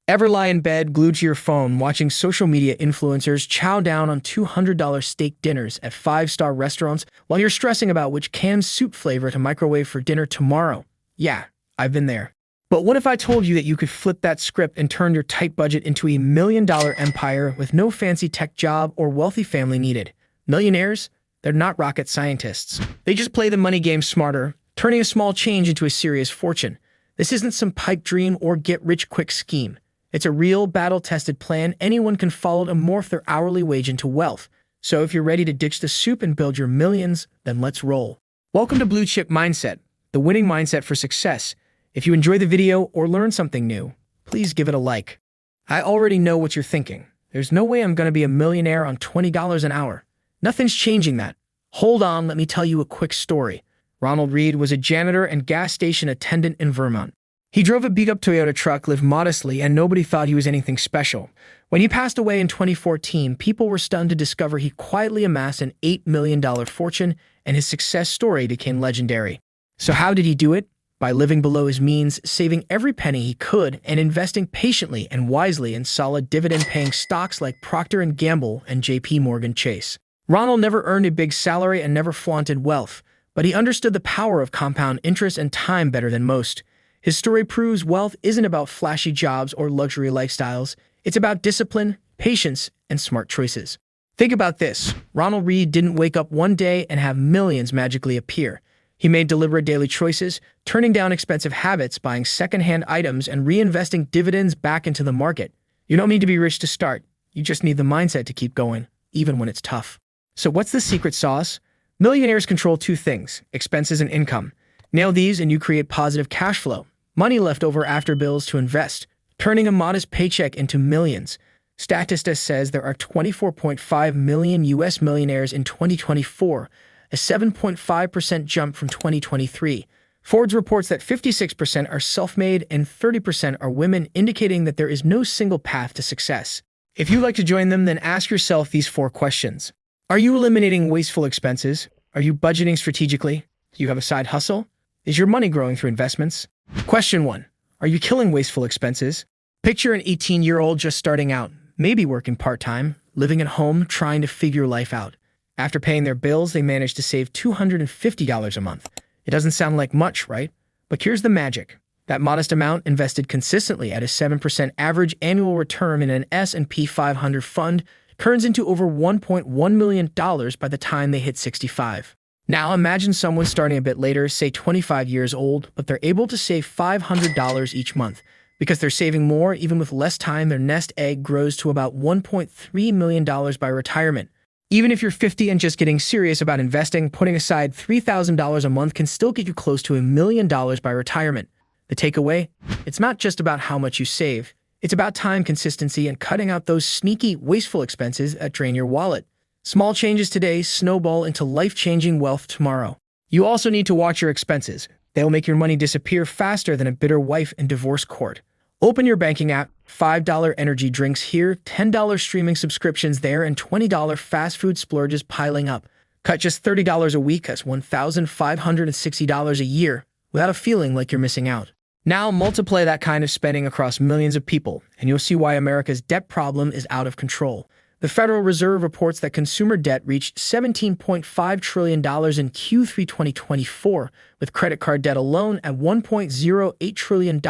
Ever lie in bed, glued to your phone, watching social media influencers chow down on $200 steak dinners at five-star restaurants while you're stressing about which canned soup flavor to microwave for dinner tomorrow? Yeah, I've been there. But what if I told you that you could flip that script and turn your tight budget into a $1 million empire with no fancy tech job or wealthy family needed? Millionaires? They're not rocket scientists. They just play the money game smarter, turning a small change into a serious fortune. This isn't some pipe dream or get-rich-quick scheme. It's a real, battle-tested plan anyone can follow to morph their hourly wage into wealth. So if you're ready to ditch the soup and build your millions, then let's roll. Welcome to Blue Chip Mindset, the winning mindset for success. If you enjoy the video or learn something new, please give it a like. I already know what you're thinking. There's no way I'm going to be a millionaire on $20 an hour. Nothing's changing that. Hold on, let me tell you a quick story. Ronald Reed was a janitor and gas station attendant in Vermont. He drove a beat-up Toyota truck, lived modestly, and nobody thought he was anything special. When he passed away in 2014, people were stunned to discover he quietly amassed an $8 million fortune, and his success story became legendary. So how did he do it? By living below his means, saving every penny he could, and investing patiently and wisely in solid dividend-paying stocks like Procter & Gamble and JP Morgan Chase. Ronald never earned a big salary and never flaunted wealth, but he understood the power of compound interest and time better than most. His story proves wealth isn't about flashy jobs or luxury lifestyles. It's about discipline, patience, and smart choices. Think about this. Ronald Reed didn't wake up one day and have millions magically appear. He made deliberate daily choices, turning down expensive habits, buying secondhand items, and reinvesting dividends back into the market. You don't need to be rich to start. You just need the mindset to keep going, even when it's tough. So what's the secret sauce? Millionaires control two things: expenses and income. Nail these and you create positive cash flow. Money left over after bills to invest, turning a modest paycheck into millions. Statista says there are 24.5 million U.S. millionaires in 2024, a 7.5% jump from 2023. Forbes reports that 56% are self-made and 30% are women, indicating that there is no single path to success. If you'd like to join them, then ask yourself these 4 questions. Are you eliminating wasteful expenses? Are you budgeting strategically? Do you have a side hustle? Is your money growing through investments? Question 1. Are you killing wasteful expenses? Picture an 18-year-old just starting out, maybe working part-time, living at home, trying to figure life out. After paying their bills, they manage to save $250 a month. It doesn't sound like much, right? But here's the magic. That modest amount, invested consistently at a 7% average annual return in an S&P 500 fund, turns into over $1.1 million by the time they hit 65. Now imagine someone starting a bit later, say 25 years old, but they're able to save $500 each month. Because they're saving more, even with less time, their nest egg grows to about $1.3 million by retirement. Even if you're 50 and just getting serious about investing, putting aside $3,000 a month can still get you close to $1 million by retirement. The takeaway? It's not just about how much you save. It's about time, consistency, and cutting out those sneaky, wasteful expenses that drain your wallet. Small changes today snowball into life-changing wealth tomorrow. You also need to watch your expenses. They'll make your money disappear faster than a bitter wife in divorce court. Open your banking app, $5 energy drinks here, $10 streaming subscriptions there, and $20 fast food splurges piling up. Cut just $30 a week, that's $1,560 a year, without a feeling like you're missing out. Now multiply that kind of spending across millions of people, and you'll see why America's debt problem is out of control. The Federal Reserve reports that consumer debt reached $17.5 trillion in Q3 2024, with credit card debt alone at $1.08 trillion,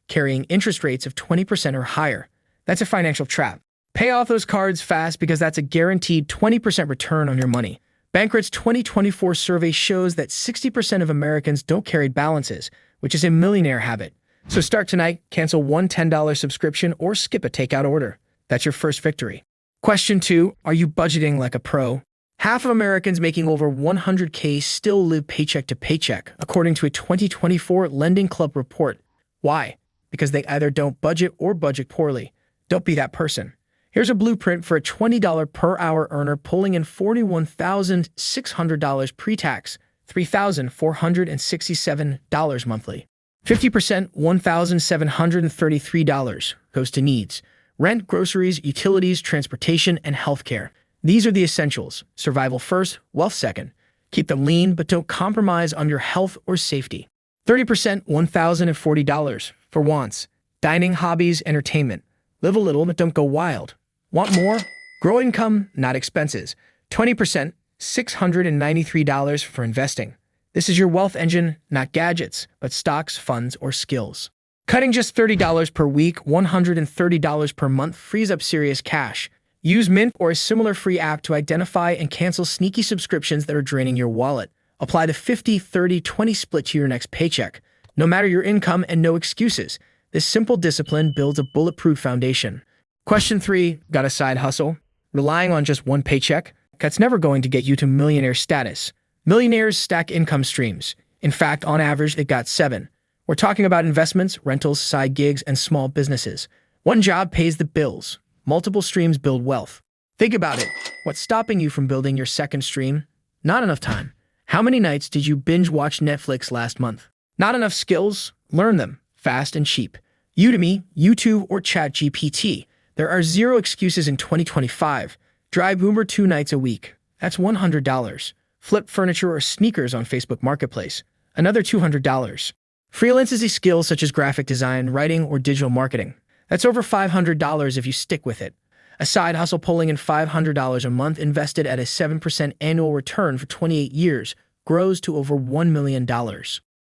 carrying interest rates of 20% or higher. That's a financial trap. Pay off those cards fast because that's a guaranteed 20% return on your money. Bankrot's 2024 survey shows that 60% of Americans don't carry balances, which is a millionaire habit. So start tonight, cancel one $10 subscription, or skip a takeout order. That's your first victory. Question 2. Are you budgeting like a pro? Half of Americans making over $100K still live paycheck to paycheck, according to a 2024 Lending Club report. Why? Because they either don't budget or budget poorly. Don't be that person. Here's a blueprint for a $20 per hour earner pulling in $41,600 pre-tax, $3,467 monthly. 50%, $1,733, goes to needs: rent, groceries, utilities, transportation, and healthcare. These are the essentials. Survival first, wealth second. Keep them lean, but don't compromise on your health or safety. 30%, $1,040, for wants: Dining, hobbies, entertainment. Live a little, but don't go wild. Want more? Grow income, not expenses. 20%, $693 for investing. This is your wealth engine, not gadgets, but stocks, funds, or skills. Cutting just $30 per week, $130 per month frees up serious cash. Use Mint or a similar free app to identify and cancel sneaky subscriptions that are draining your wallet. Apply the 50-30-20 split to your next paycheck. No matter your income and no excuses. This simple discipline builds a bulletproof foundation. Question 3. Got a side hustle? Relying on just one paycheck? That's never going to get you to millionaire status. Millionaires stack income streams. In fact, on average, they got 7. We're talking about investments, rentals, side gigs, and small businesses. One job pays the bills. Multiple streams build wealth. Think about it. What's stopping you from building your second stream? Not enough time. How many nights did you binge watch Netflix last month? Not enough skills? Learn them, fast and cheap. Udemy, YouTube, or ChatGPT. There are 0 excuses in 2025. Drive Uber 2 nights a week. That's $100. Flip furniture or sneakers on Facebook Marketplace. Another $200. Freelance is a skill such as graphic design, writing, or digital marketing. That's over $500 if you stick with it. A side hustle pulling in $500 a month invested at a 7% annual return for 28 years grows to over $1 million.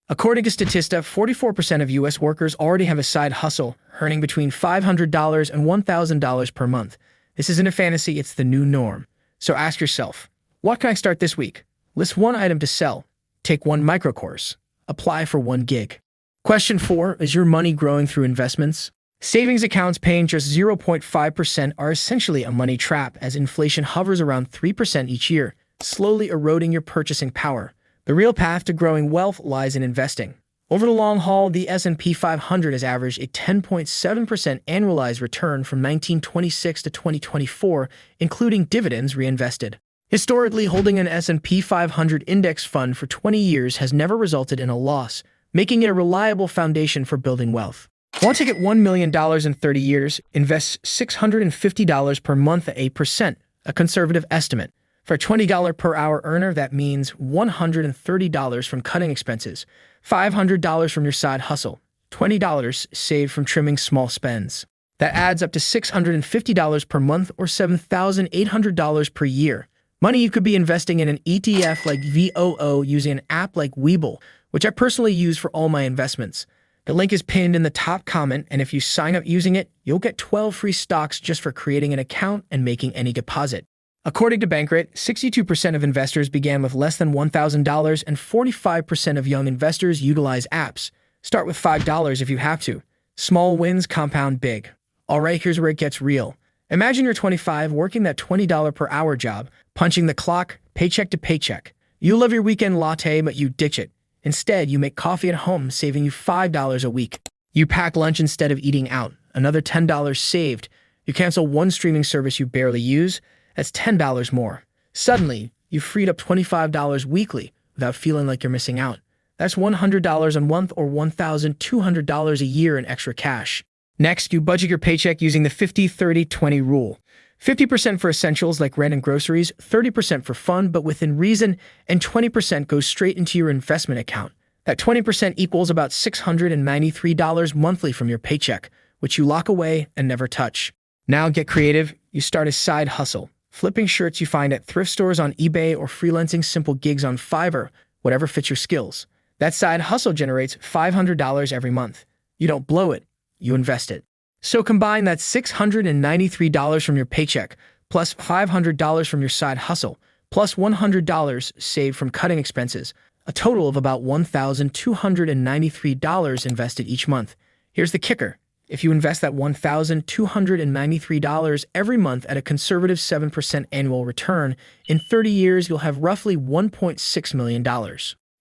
According to Statista, 44% of U.S. workers already have a side hustle, earning between $500 and $1,000 per month. This isn't a fantasy, it's the new norm. So ask yourself, what can I start this week? List 1 item to sell. Take 1 micro course. Apply for 1 gig. Question 4. Is your money growing through investments? Savings accounts paying just 0.5% are essentially a money trap as inflation hovers around 3% each year, slowly eroding your purchasing power. The real path to growing wealth lies in investing. Over the long haul, the S&P 500 has averaged a 10.7% annualized return from 1926 to 2024, including dividends reinvested. Historically, holding an S&P 500 index fund for 20 years has never resulted in a loss, making it a reliable foundation for building wealth. Want to get $1 million in 30 years? Invest $650 per month at 8%, a conservative estimate. For a $20 per hour earner, that means $130 from cutting expenses, $500 from your side hustle, $20 saved from trimming small spends. That adds up to $650 per month or $7,800 per year. Money you could be investing in an ETF like VOO using an app like Webull, which I personally use for all my investments. The link is pinned in the top comment, and if you sign up using it, you'll get 12 free stocks just for creating an account and making any deposit. According to Bankrate, 62% of investors began with less than $1,000 and 45% of young investors utilize apps. Start with $5 if you have to. Small wins compound big. All right, here's where it gets real. Imagine you're 25, working that $20 per hour job, punching the clock, paycheck to paycheck. You love your weekend latte, but you ditch it. Instead, you make coffee at home, saving you $5 a week. You pack lunch instead of eating out. Another $10 saved. You cancel 1 streaming service you barely use. That's $10 more. Suddenly, you've freed up $25 weekly without feeling like you're missing out. That's $100 a month or $1,200 a year in extra cash. Next, you budget your paycheck using the 50-30-20 rule. 50% for essentials like rent and groceries, 30% for fun but within reason, and 20% goes straight into your investment account. That 20% equals about $693 monthly from your paycheck, which you lock away and never touch. Now get creative. You start a side hustle. Flipping shirts you find at thrift stores on eBay or freelancing simple gigs on Fiverr, whatever fits your skills. That side hustle generates $500 every month. You don't blow it, you invest it. So combine that $693 from your paycheck, plus $500 from your side hustle, plus $100 saved from cutting expenses, a total of about $1,293 invested each month. Here's the kicker. If you invest that $1,293 every month at a conservative 7% annual return, in 30 years you'll have roughly $1.6 million.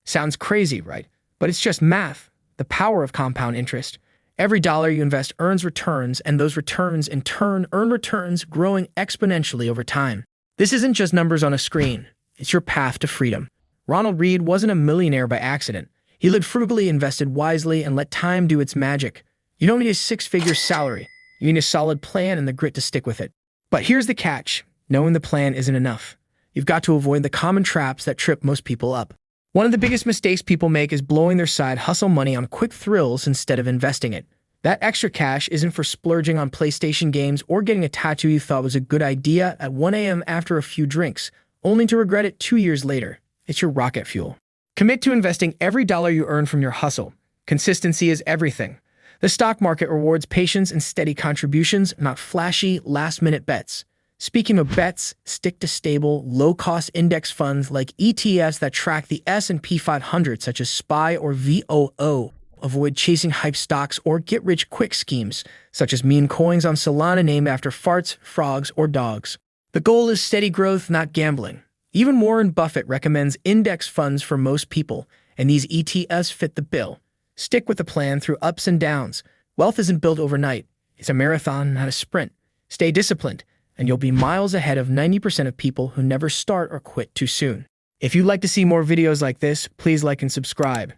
Sounds crazy, right? But it's just math. The power of compound interest. Every dollar you invest earns returns, and those returns in turn earn returns, growing exponentially over time. This isn't just numbers on a screen. It's your path to freedom. Ronald Read wasn't a millionaire by accident. He lived frugally, invested wisely, and let time do its magic. You don't need a 6-figure salary. You need a solid plan and the grit to stick with it. But here's the catch. Knowing the plan isn't enough. You've got to avoid the common traps that trip most people up. One of the biggest mistakes people make is blowing their side hustle money on quick thrills instead of investing it. That extra cash isn't for splurging on PlayStation games or getting a tattoo you thought was a good idea at 1 a.m. after a few drinks, only to regret it 2 years later. It's your rocket fuel. Commit to investing every dollar you earn from your hustle. Consistency is everything. The stock market rewards patience and steady contributions, not flashy, last-minute bets. Speaking of bets, stick to stable, low-cost index funds like ETFs that track the S&P 500, such as SPY or VOO. Avoid chasing hype stocks or get-rich-quick schemes, such as meme coins on Solana named after farts, frogs, or dogs. The goal is steady growth, not gambling. Even Warren Buffett recommends index funds for most people, and these ETFs fit the bill. Stick with the plan through ups and downs. Wealth isn't built overnight. It's a marathon, not a sprint. Stay disciplined, and you'll be miles ahead of 90% of people who never start or quit too soon. If you'd like to see more videos like this, please like and subscribe.